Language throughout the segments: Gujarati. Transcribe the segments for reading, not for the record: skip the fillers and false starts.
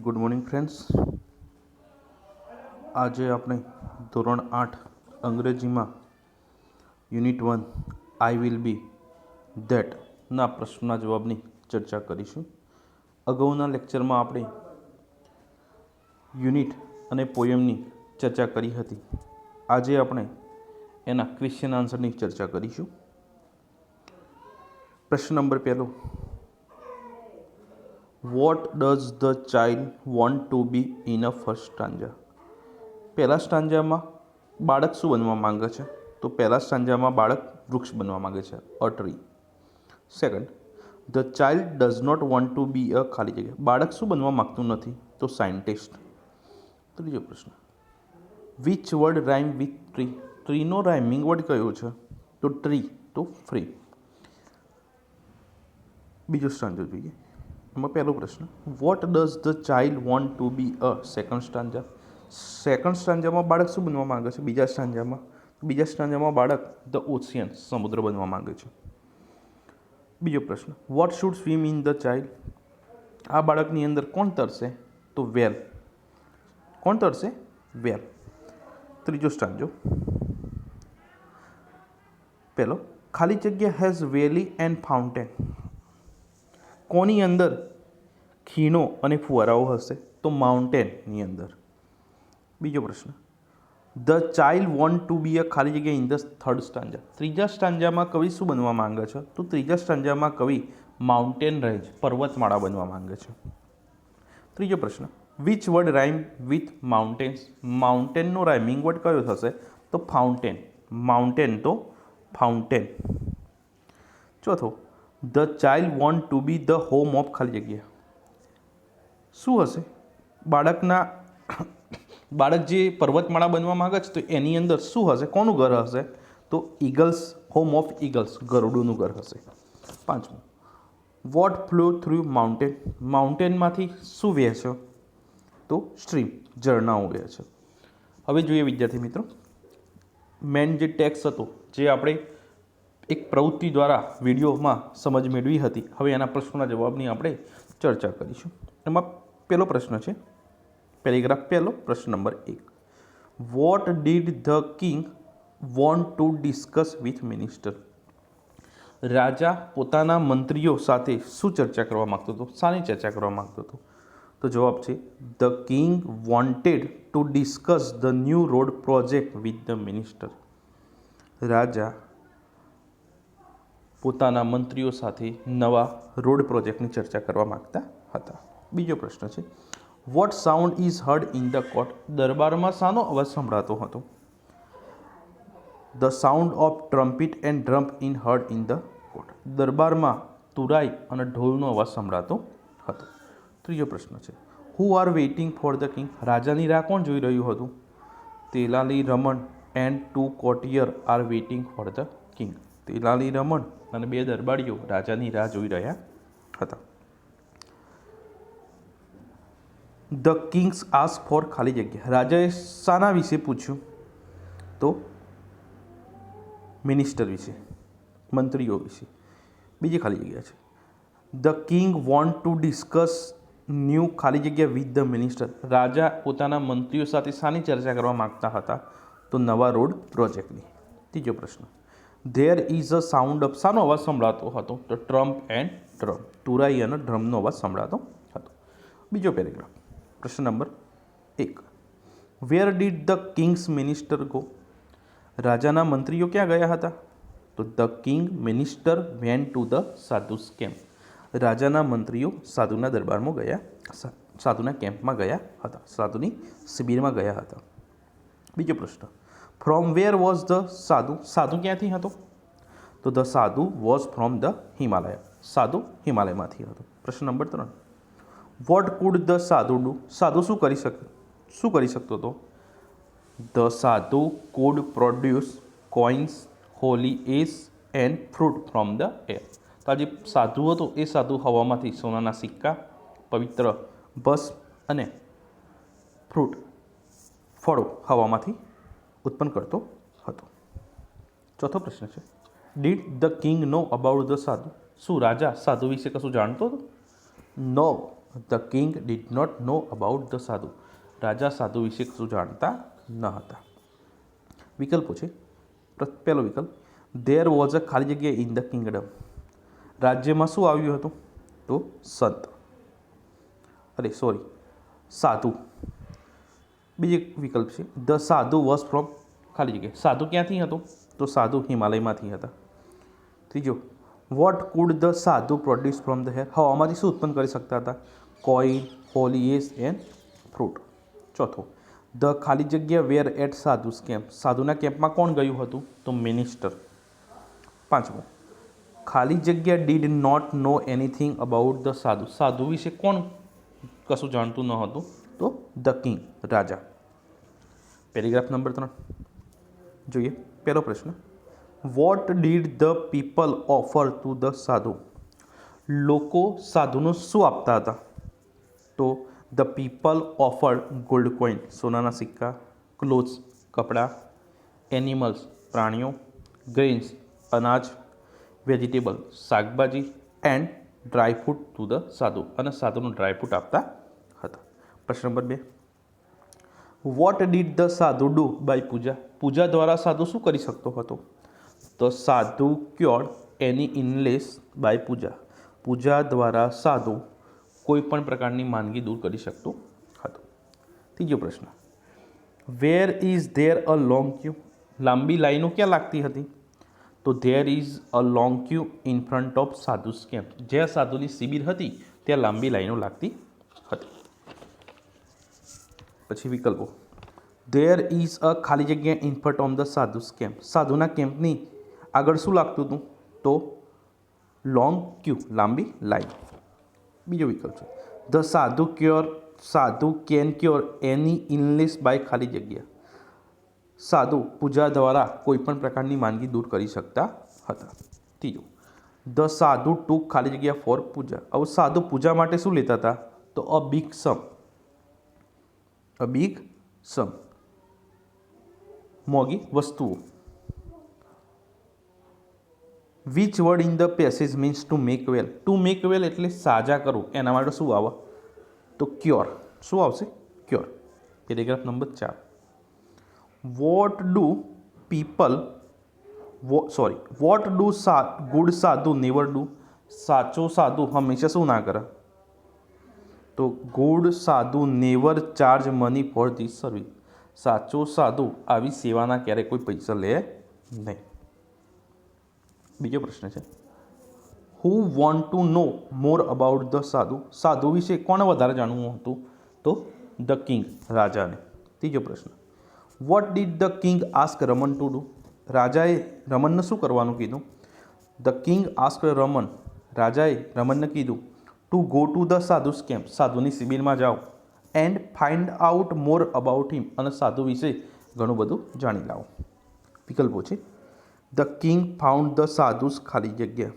Good morning friends. આજે આપણે ધોરણ 8 અંગ્રેજીમાં યુનિટ 1 આઈ વિલ બી ધેટના પ્રશ્નના જવાબની ચર્ચા કરીશું. અગાઉના લેક્ચરમાં આપણે યુનિટ અને પોયમની ચર્ચા કરી હતી. આજે આપણે એના ક્વેશ્ચન આન્સરની ચર્ચા કરીશું. પ્રશ્ન નંબર પહેલો, vote does the child want to B in a first stanza? પહેલા સ્ટાન્જામાં બાળક શું બનવા માંગે છે? તો પહેલા સ્ટાન્જામાં બાળક વૃક્ષ બનવા માંગે છે, a tree. Second, the child does not want to be a ખાલી જગ્યા. બાળક શું બનવા માગતું નથી? તો સાયન્ટિસ્ટ. ત્રીજો પ્રશ્ન, which word rhyme with tree? ટ્રીનો રાઇમિંગ વર્ડ કયો છે? તો ટ્રી, તો ફ્રી. બીજો સ્ટાન્જો જોઈએ. એમાં પહેલો પ્રશ્ન, what does the child want to be a second stanza? Second સ્ટાન્જામાં બાળક શું બનવા માંગે છે? બીજા સ્ટાન્જામાં બાળક ધ ઓશિયન, સમુદ્ર બનવા માંગે છે. બીજો પ્રશ્ન, what should swim in the child? આ બાળકની અંદર કોણ તરશે? તો વેલ. કોણ તરશે? વેલ. ત્રીજો સ્ટાન્જો, પહેલો, ખાલી જગ્યા હેઝ વેલી એન્ડ ફાઉન્ટેન. કોની અંદર ખીણો અને ફુવારાઓ હશે? તો માઉન્ટેનની અંદર. બીજો પ્રશ્ન, the child want to be a ખાલી જગ્યા ઇન ધ થર્ડ સ્ટાન્જા. ત્રીજા સ્ટાન્જામાં કવિ શું બનવા માંગે છે? તો ત્રીજા સ્ટાન્જામાં કવિ માઉન્ટેન રેન્જ, પર્વતમાળા બનવા માંગે છે. ત્રીજો પ્રશ્ન, which word rhyme with mountains? માઉન્ટેનનો રાઇમિંગ વર્ડ કયો થશે? તો ફાઉન્ટેન. માઉન્ટેન તો ફાઉન્ટેન. ચોથો, the child want to be the home of ખાલી જગ્યા. શું હશે? બાળક જે પર્વતમાળા બનવા માંગે છે તો એની અંદર શું હશે? કોનું ઘર હશે? તો ઈગલ્સ, હોમ ઓફ ઈગલ્સ, ગરુડોનું ઘર હશે. પાંચમું, વોટ ફ્લો થ્રુ માઉન્ટેન? માઉન્ટેનમાંથી શું વહે છે? તો સ્ટ્રીમ, ઝરણાઓ વહે છે. હવે જોઈએ વિદ્યાર્થી મિત્રો, મેન જે ટેક્સ્ટ હતો, જે આપણે એક પ્રવૃત્તિ દ્વારા વિડીયોમાં સમજ મેળવી હતી, હવે એના પ્રશ્નોના જવાબની આપણે ચર્ચા કરીશું. એમાં પહેલો પ્રશ્ન છે, પેરેગ્રાફ પહેલો, પ્રશ્ન number 1, what did the king want to discuss with minister? રાજા પોતાના મંત્રીઓ સાથે શું ચર્ચા કરવા માગતો હતો? શાની ચર્ચા કરવા માગતો હતો? તો જવાબ છે, the king wanted to discuss the new road project with the minister. રાજા પોતાના મંત્રીઓ સાથે નવા રોડ પ્રોજેક્ટની ચર્ચા કરવા માગતા હતા. બીજો પ્રશ્ન છે, what sound is heard in the court? દરબારમાં શાનો અવાજ સંભળાતો હતો? The sound of trumpet and drum in heard in the court. દરબારમાં તુરાઈ અને ઢોલનો અવાજ સંભળાતો હતો. ત્રીજો પ્રશ્ન છે, who are waiting for the king? રાજાની રાહ કોણ જોઈ રહ્યું હતું? Tenali Raman and 2 courtier are waiting for the king. Tenali Raman અને 2 દરબારીઓ રાજાની રાહ જોઈ રહ્યા હતા. ધ કિંગ્સ આસ્ક ફોર ખાલી જગ્યા. રાજાએ શાના વિશે પૂછ્યું? તો મિનિસ્ટર વિશે, મંત્રીઓ વિશે. બીજી ખાલી જગ્યા છે, the king want to discuss new ખાલી જગ્યા વિથ ધ મિનિસ્ટર. રાજા પોતાના મંત્રીઓ સાથે શાની ચર્ચા કરવા માગતા હતા? તો નવા રોડ પ્રોજેક્ટની. ત્રીજો પ્રશ્ન, there is a sound of, શાનો અવાજ સંભળાતો હતો? તો ટ્રમ્પ એન્ડ ડ્રમ, તુરાઈ અને ડ્રમનો અવાજ સંભળાતો હતો. બીજો પેરેગ્રાફ, પ્રશ્ન number 1, where did the king's minister go? રાજાના મંત્રીઓ ક્યાં ગયા હતા? તો the king minister went to the sadhus camp. રાજાના મંત્રીઓ સાધુના દરબારમાં ગયા, સાધુના કેમ્પમાં ગયા હતા, સાધુની શિબિરમાં ગયા હતા. બીજો પ્રશ્ન, from where was the sadhu? સાધુ ક્યાંથી હતો? તો the sadhu was from the Himalaya. સાધુ હિમાલયમાંથી હતો. પ્રશ્ન number 3, vote could the sadhu do? સાધુ શું કરી શકતો હતો? ધ સાધુ food produce coins, Holi S and fruit from the air. તો આ જે સાધુ હતો એ સાધુ હવામાંથી સોનાના સિક્કા, પવિત્ર ભસ્મ અને ફ્રૂટ, ફળો હવામાંથી ઉત્પન્ન કરતો હતો. ચોથો પ્રશ્ન છે, did the king know about the sadhu? શું રાજા સાધુ વિશે કશું જાણતો હતો? No, the king did not know about the sadhu. રાજા સાધુ વિશે કશું જાણતા ન હતા. વિકલ્પો છે. પહેલો વિકલ્પ, ધેર વોઝ અ ખાલી જગ્યા ઇન ધ કિંગડમ. રાજ્યમાં શું આવ્યું હતું? તો સંત, સાધુ. બીજો વિકલ્પ છે, ધ સાધુ વોઝ ફ્રોમ ખાલી જગ્યા. સાધુ ક્યાંથી હતો? તો સાધુ હિમાલયમાંથી હતા. ત્રીજો, what could the sadhu produce from the hair. હવામાંથી શું ઉત્પન્ન કરી શકતા હતા? Coin, holies and fruit. ચોથો, ધ ખાલી જગ્યા વેર એટ સાધુસ કેમ્પ. સાધુના કેમ્પમાં કોણ ગયું હતું? તો મિનિસ્ટર. પાંચમો, ખાલી જગ્યા did not know anything about the sadhu. સાધુ વિશે કોણ કશું જાણતું ન હતું? તો ધ કિંગ, રાજા. પેરેગ્રાફ નંબર 3 જોઈએ. પહેલો પ્રશ્ન, what did the people offer two the sadhu. લોકો સાધુનું શું આપતા હતા? તો the people offered gold coin, સોનાના સિક્કા, ક્લોથ્સ, કપડાં, એનિમલ્સ, પ્રાણીઓ, ગ્રેન્સ, અનાજ, વેજીટેબલ, શાકભાજી, એન્ડ ડ્રાયફ્રૂટ ટુ ધ સાધુ, અને સાધુનું ડ્રાયફ્રૂટ આપતા હતા. પ્રશ્ન number 2, vote did the sadhu do by પૂજા. પૂજા દ્વારા સાધુ શું કરી શકતો હતો? તો સાધુ ક્યોર્ડ એની ઇલનેસ બાય પૂજા. પૂજા દ્વારા સાધુ કોઈ પણ પ્રકારની માંદગી દૂર કરી શકતો હતો. ત્રીજો પ્રશ્ન, where is there a long queue. લાંબી લાઈનો ક્યાં લાગતી હતી? તો there is a long queue in front of sadhu's camp. જ્યાં સાધુની શિબિર હતી ત્યાં લાંબી લાઈનો લાગતી હતી. પછી વિકલ્પો, ધેર ઇઝ અ ખાલી જગ્યા in front of the sadhus camp. સાધુના કેમ્પની આગળ શું લાગતું હતું? તો લોંગ ક્યુ, લાંબી લાઈન. બીજો વિકલ્પ છે, the sadhu can cure any illness by ખાલી જગ્યા. સાધુ પૂજા દ્વારા કોઈપણ પ્રકારની માંદગી દૂર કરી શકતા હતા. ત્રીજો, ધ સાધુ ટુક ખાલી જગ્યા ફોર પૂજા. હવે સાધુ પૂજા માટે શું લેતા હતા? તો અ બિગ સમ, મોંઘી વસ્તુઓ. Which word in the passage means to make well. To make well એટલે સાજા કરવું. એના માટે શું આવે? તો ક્યોર. શું આવશે? Cure. Paragraph number 4, what do good sadhu never do. સાચો સાધુ હંમેશા શું ના કરે? તો good sadhu never charge money for this service. સાચો સાધુ આવી સેવાના ક્યારેય કોઈ પૈસા લે નહીં. બીજો પ્રશ્ન છે, who want to know more about the sadhu. સાધુ વિશે કોને વધારે જાણવું હતું? તો ધ કિંગ, રાજાને. ત્રીજો પ્રશ્ન, what did the king ask Raman to do. રાજાએ રમનને શું કરવાનું કીધું? ધ કિંગ આસ્ક રમન, રાજાએ રમનને કીધું to go to the sadhus camp, સાધુની શિબિરમાં જાઓ, and find out more about him, અને સાધુ વિશે ઘણું બધું જાણી લાવો. વિકલ્પો છે, the king found the sadhu's ખાલી જગ્યા.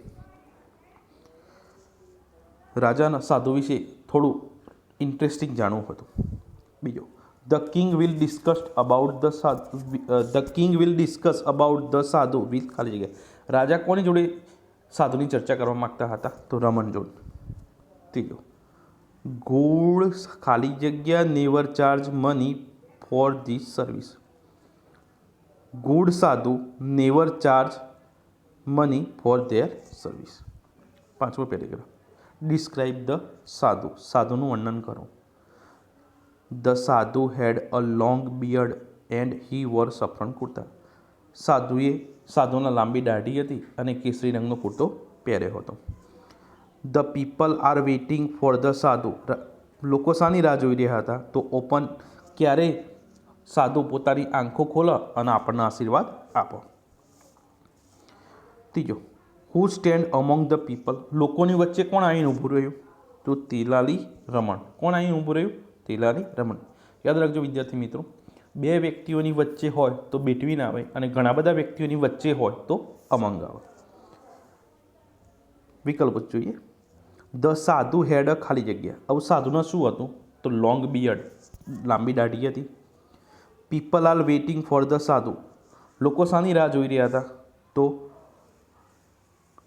રાજાના સાધુ વિશે થોડું ઇન્ટરેસ્ટિંગ જાણવું હતું. બીજો, the king will discuss about the સાધુ વિથ ખાલી જગ્યા. રાજા કોની જોડે સાધુની ચર્ચા કરવા માગતા હતા? તો રમન જોડે. ત્રીજો, ગુડ ખાલી જગ્યા never charge money for this service. Good sadhu never charge money for their service. પાંચમો પેરેગ્રાફ, ડિસ્ક્રાઇબ ધ સાધુ. સાધુનું વર્ણન કરો. The sadhu had a long beard and he wore saffron kurta. સાધુના લાંબી દાઢી હતી અને કેસરી રંગનો કુર્તો પહેર્યો હતો. The people are waiting for the sadhu. લોકો શાની રાહ જોઈ રહ્યા હતા? તો ઓપન, ક્યારે સાધુ પોતાની આંખો ખોલે અને આપણને આશીર્વાદ આપો. ત્રીજો, હુ સ્ટેન્ડ અમોંગ ધ પીપલ. લોકોની વચ્ચે કોણ આવીને ઊભું રહ્યું? તો તેલાલી રમણ. કોણ આવીને ઊભું રહ્યું? તેલાલી રમણ. યાદ રાખજો વિદ્યાર્થી મિત્રો, બે વ્યક્તિઓની વચ્ચે હોય તો બિટવીન આવે, અને ઘણા બધા વ્યક્તિઓની વચ્ચે હોય તો અમંગ આવે. વિકલ્પ જોઈએ. ધ સાધુ હેડ અ ખાલી જગ્યા. હવે સાધુના શું હતું? તો લોંગ બિયર્ડ, લાંબી દાઢી હતી. People are waiting for the sadhu. લોકો શાની રાહ જોઈ રહ્યા હતા? તો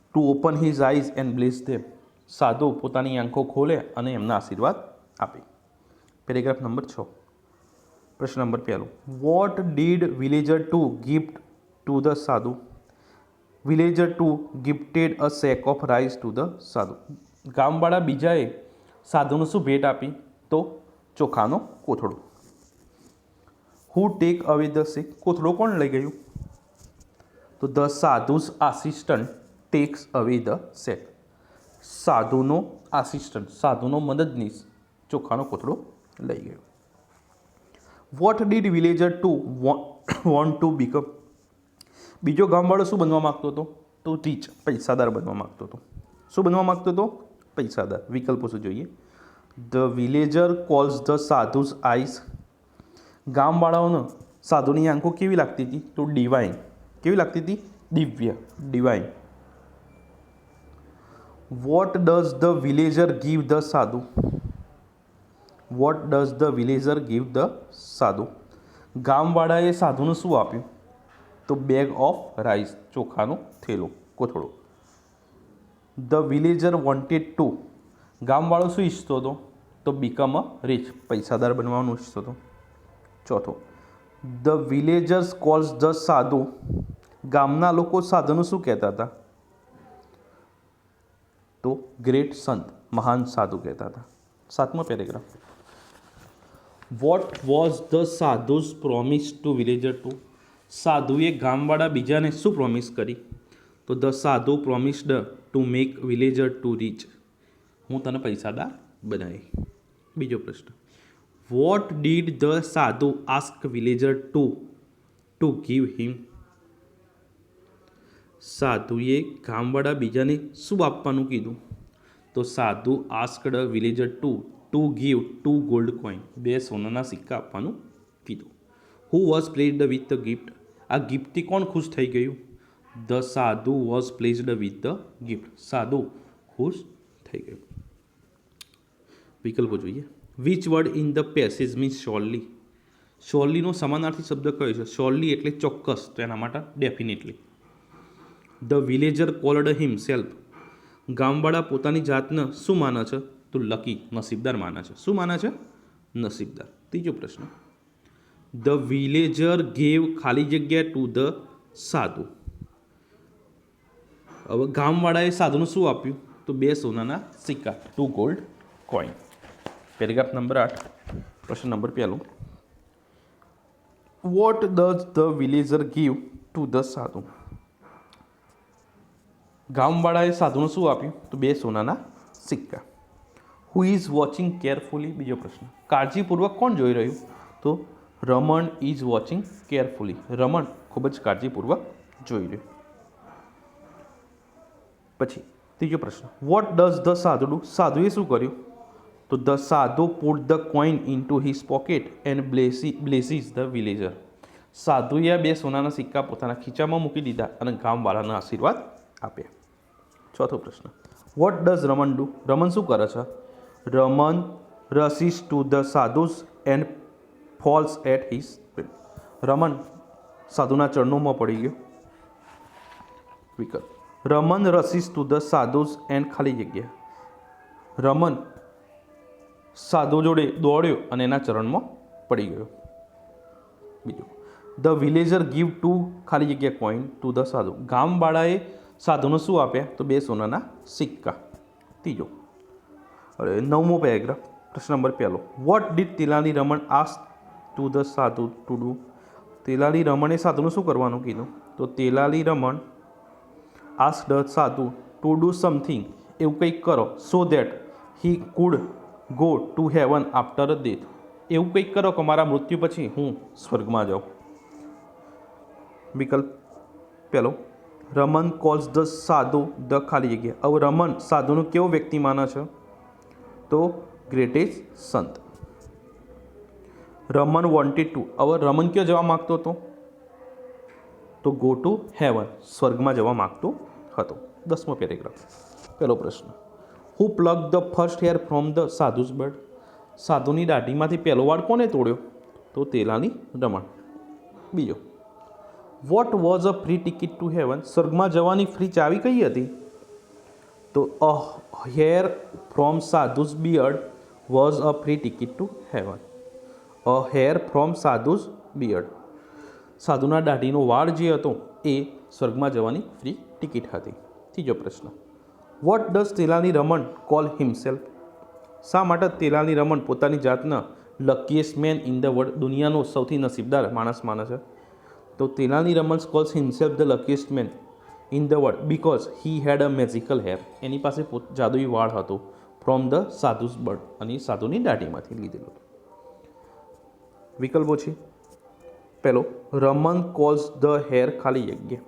to open his eyes and bless them. સાધુ પોતાની આંખો ખોલે અને એમના આશીર્વાદ આપે. Paragraph number 6. પ્રશ્ન number 1. What did villager 2 gift to the sadhu? Villager 2 gifted a sack of rice to the sadhu. ગામવાળા બીજાએ સાધુને શું ભેટ આપી? તો ચોખાનો કોથળો. હુ ટેક અવે ધ સેક? કોથળો કોણ લઈ ગયું? તો the sadhu's assistant takes away the sack. સાધુનો આસિસ્ટન્ટ, સાધુનો મદદનીશ ચોખાનો કોથળો લઈ ગયો. What did villager 2 want to become? બીજો ગામવાળો શું બનવા માગતો હતો? તો રીચ, પૈસાદાર બનવા માગતો હતો. શું બનવા માગતો હતો? પૈસાદાર. વિકલ્પો શું જોઈએ? The villager calls the sadhu's eyes. ગામવાળાઓને સાધુની આંખો કેવી લાગતી હતી? તો ડિવાઇન. કેવી લાગતી હતી? દિવ્ય, divine. What does the villager give the sadhu? What does the villager give the sadhu? ગામવાળાએ સાધુને શું આપ્યું? તો બેગ ઓફ રાઈસ, ચોખાનો થેલો, કોથળો. The villager wanted to. ગામવાળો શું ઈચ્છતો હતો? તો બીકમ અ રીચ, પૈસાદાર બનવાનું ઈચ્છતો હતો. ચોથો. ધ વિલેજર્સ કોલ્સ ધ સાધુ. ગામના લોકો સાધુને શું કહેતા હતા? તો ગ્રેટ સંત, મહાન સાધુ કહેતા હતા. 7મો paragraph. What was the sadhu's promise to villager 2? સાધુએ ગામવાળા બીજાને શું પ્રોમિસ કરી? તો the sadhu promised to make villager 2 rich. હું તને પૈસાદાર બનાવી. બીજો પ્રશ્ન. What did the sadhu ask villager 2 to give him? સાધુએ ગામવાળા બીજાને શું આપવાનું કીધું? તો sadhu asked villager 2 to give 2 gold coin. 2 સોનાના સિક્કા આપવાનું કીધું. Who was pleased with the gift? આ ગિફ્ટથી કોણ ખુશ થઈ ગયું? The sadhu was pleased with the gift. સાધુ ખુશ થઈ ગયું. વિકલ્પો જોઈએ. Which word in the passage means surely? શ્યોરલીનો સમાનાર્થી શબ્દ કયો છે? શ્યોરલી એટલે ચોક્કસ, તો એના માટે definitely. The villager called himself. ગામવાળા પોતાની જાતને શું માને છે? તો લકી, નસીબદાર માને છે. શું માને છે? નસીબદાર. ત્રીજો પ્રશ્ન. ધ વિલેજર ગેવ ખાલી જગ્યા ટુ ધ સાધુ. હવે ગામવાળાએ સાધુને શું આપ્યું? તો 2 સોનાના સિક્કા, 2 ગોલ્ડ કોઈન. Paragraph number 8. પ્રશ્ન number 1. What does the villager give to the sadhu? ગામવાળાએ સાધુને શું આપ્યું? તો 2 સોનાના સિક્કા. Who is watching carefully? બીજો પ્રશ્ન. કાળજીપૂર્વક કોણ જોઈ રહ્યું? તો Raman is watching carefully. Raman ખૂબ જ કાળજીપૂર્વક જોઈ રહ્યું. પછી ત્રીજો પ્રશ્ન. What does the sadhu do? સાધુએ શું કર્યું? તો the sadhu put the coin into his pocket and blesses the villager. સાધુએ 2 સોનાના સિક્કા પોતાના ખીચામાં મૂકી દીધા અને ગામવાળાને આશીર્વાદ આપ્યા. ચોથો પ્રશ્ન. What does Raman do? Raman શું કરે છે? Raman rushes to the sadhu's and falls at his feet. Raman સાધુના ચરણોમાં પડી ગયો. વિકલ્પ. Raman rushes to the sadhu's and ખાલી જગ્યા. રમન સાધુ જોડે દોડ્યો અને એના ચરણમાં પડી ગયો. બીજું. ધ વિલેજર ગીવ 2 ખાલી જગ્યા કોઈન ટુ ધ સાધુ. ગામવાળાએ સાધુને શું આપ્યા? તો 2 સોનાના સિક્કા. ત્રીજો. હવે 9મો પેરેગ્રાફ. પ્રશ્ન number 1. What did Tenali Raman ask to the sadhu to do? Tenali રમણે સાધુને શું કરવાનું કીધું? તો Tenali Raman ask the sadhu to do something, એવું કંઈક કરો, so that he could go to heaven after death. એવું કંઈક કરો કે મારા મૃત્યુ પછી હું સ્વર્ગમાં જાઉં. વિકલ્પ પહેલો. રમન કોલ્સ ધ સાધુ ધ ખાલી જગ્યા. હવે રમન સાધુનો કેવો વ્યક્તિ માને છે? તો ગ્રેટેસ્ટ સંત. Raman wanted to. હવે રમન ક્યાં જવા માગતો હતો? તો ગો ટુ હેવન, સ્વર્ગમાં જવા માગતો હતો. 10મો પેરેગ્રાફ. પહેલો પ્રશ્ન. Who pluck the first hair from the sadhu's beard? સાધુની દાઢીમાંથી પહેલો વાળ કોને તોડ્યો? તો તેલાલી રમણ. બીજો. What was a free ticket to heaven? સ્વર્ગમાં જવાની ફ્રી ચાવી કઈ હતી? તો a hair from sadhu's beard was a free ticket to heaven. A hair from sadhu's beard, સાધુના દાઢીનો વાળ જે હતો એ સ્વર્ગમાં જવાની ફ્રી ટિકિટ હતી. ત્રીજો પ્રશ્ન, વોટ ડઝ તેલાની રમણ કોલ હિમસેલ્ફ? શા માટે તેલાની રમણ પોતાની જાતના luckiest man in the world, દુનિયાનો સૌથી નસીબદાર માણસ માને છે? તો તેલાની Raman calls himself the luckiest man in the world because he had a magical hair. એની પાસે જાદુઈ વાળ હતો ફ્રોમ ધ સાધુસ બર્ડ, અને સાધુની દાઢીમાંથી લીધેલો. વિકલ્પો છે. પહેલો, રમન કોલ્સ ધ હેર ખાલી જગ્યા.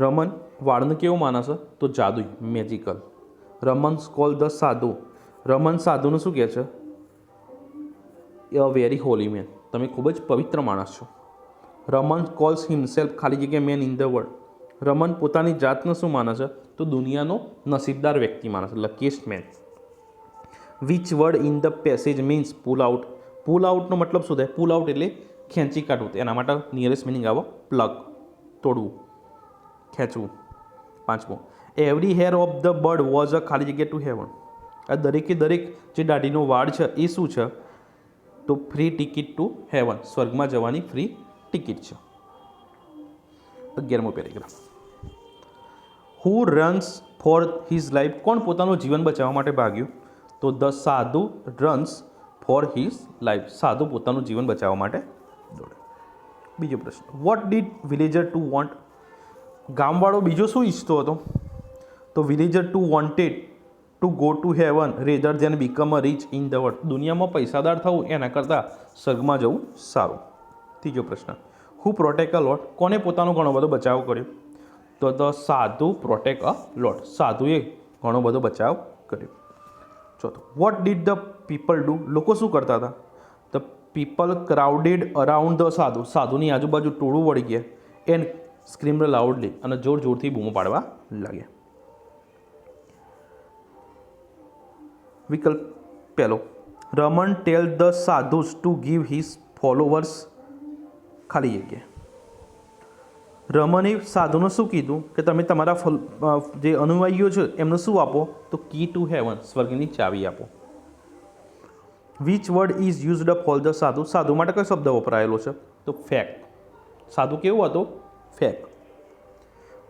રમન વાળને કેવું માને છે? તો જાદુઈ, મેજિકલ. રમન કોલ ધ સાધુ, રમન સાધુનું શું કહે છે? અ વેરી હોલી મેન, તમે ખૂબ જ પવિત્ર માણસ છો. રમન કોલ્સ હિમસેલ્ફ ખાલી જગ્યા main in the world, Raman પોતાની જાતને શું માને છે? તો દુનિયાનો નસીબદાર વ્યક્તિ માને છે, luckiest man. Which word in the passage means pull out? Pull આઉટનો મતલબ શું થાય? પુલ આઉટ એટલે ખેંચી કાઢવું. એના માટે નિયરેસ્ટ મિનિંગ આવો પ્લગ, તોડવું, ખેંચવું. પાંચમો, every hair of the bird was a ખાલી જગ્યા ટુ હેવન. આ દરેકે દરેક જે દાઢીનો વાળ છે એ શું છે? તો ફ્રી ટિકિટ ટુ હેવન, સ્વર્ગમાં જવાની ફ્રી ટિકિટ છે. 11મો paragraph, who runs for his life? કોણ પોતાનું જીવન બચાવવા માટે ભાગ્યું? તો ધ સાધુ રન્સ ફોર હિઝ લાઈફ, સાધુ પોતાનું જીવન બચાવવા માટે દોડે. બીજો પ્રશ્ન, what did villager two want? ગામવાળો બીજો શું ઈચ્છતો હતો? તો villager two wanted to go to heaven rather than become a rich in the world. દુનિયામાં પૈસાદાર થવું એના કરતાં સ્વર્ગમાં જવું સારું. ત્રીજો પ્રશ્ન, હુ પ્રોટેક્ટ અ લોટ? કોને પોતાનો ઘણો બધો બચાવ કર્યો? તો ધ સાધુ પ્રોટેક્ટ અ લોટ, સાધુએ ઘણો બધો બચાવ કર્યો. ચોથો, vote did the people do? લોકો શું કરતા હતા? The people crowded around the સાધુ, સાધુની આજુબાજુ ટોળું વળી ગયા. એન્ડ સ્ક્રીમ્ડ લાઉડલી, અને જોર જોરથી બૂમો પાડવા લાગ્યા. વિકલ્પ પહેલો, Raman tell the sadhu's to give his followers ખાલી જગ્યા. રમને સાધુને શું કીધું કે તમે તમારા જે અનુયાયીઓ છે એમને શું આપો? તો કી ટુ હેવન, સ્વર્ગની ચાવી આપો. Which word is used four the sadhu? સાધુ માટે કયો શબ્દ વપરાયેલો છે? તો ફેક. સાધુ કેવો હતો? Fake.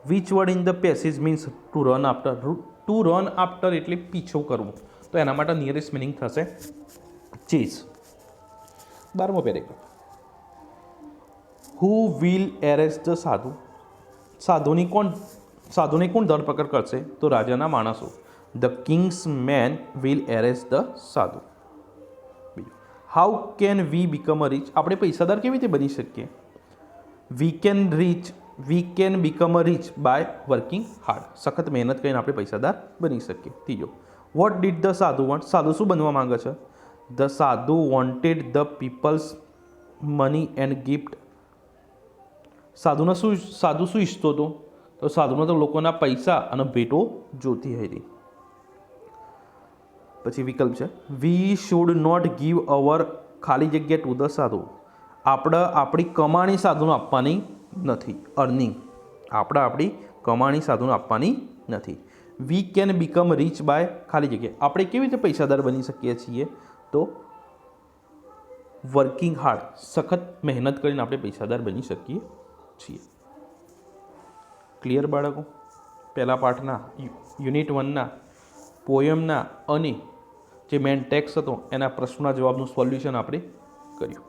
Which word in the passage means to run after? To run after એટલે પીછો કરવું, તો એના માટે નિયરેસ્ટ મિનિંગ થશે ચેઝ. 12મો paragraph, who will arrest the sadhu? સાધુને કોણ ધરપકડ કરશે? તો રાજાના માણસો. The king's men will arrest the sadhu. How can we become a rich? આપણે પૈસાદાર કેવી રીતે બની શકીએ? We can become a rich by working hard, સખત મહેનત કરીને આપણે પૈસાદાર બની શકીએ. ત્રીજો, what did the sadhu want? સાધુ શું બનવા માંગે છે? The sadhu wanted the peoples money and gift. સાધુ શું ઈચ્છતો હતો? તો સાધુને તો લોકોના પૈસા અને ભેટો જોતી હતી. પછી વિકલ્પ છે, વી શુડ નોટ ગીવ અવર ખાલી જગ્યા ટુ ધ સાધુ. આપણે આપણી કમાણી સાધુને આપવાની નથી. અર્નિંગ, આપણે આપણી કમાણી સાધુને આપવાની નથી. We can become rich by ખાલી જગ્યા, આપણે કેવી રીતે પૈસાદાર બની શકીએ છીએ? તો વર્કિંગ હાર્ડ, સખત મહેનત કરીને આપણે પૈસાદાર બની શકીએ છીએ. ક્લિયર બાળકો? પહેલા પાઠના યુનિટ 1ના પોયમના અને જે મેન ટેક્સ હતો એના પ્રશ્નના જવાબનું સોલ્યુશન આપણે કર્યું.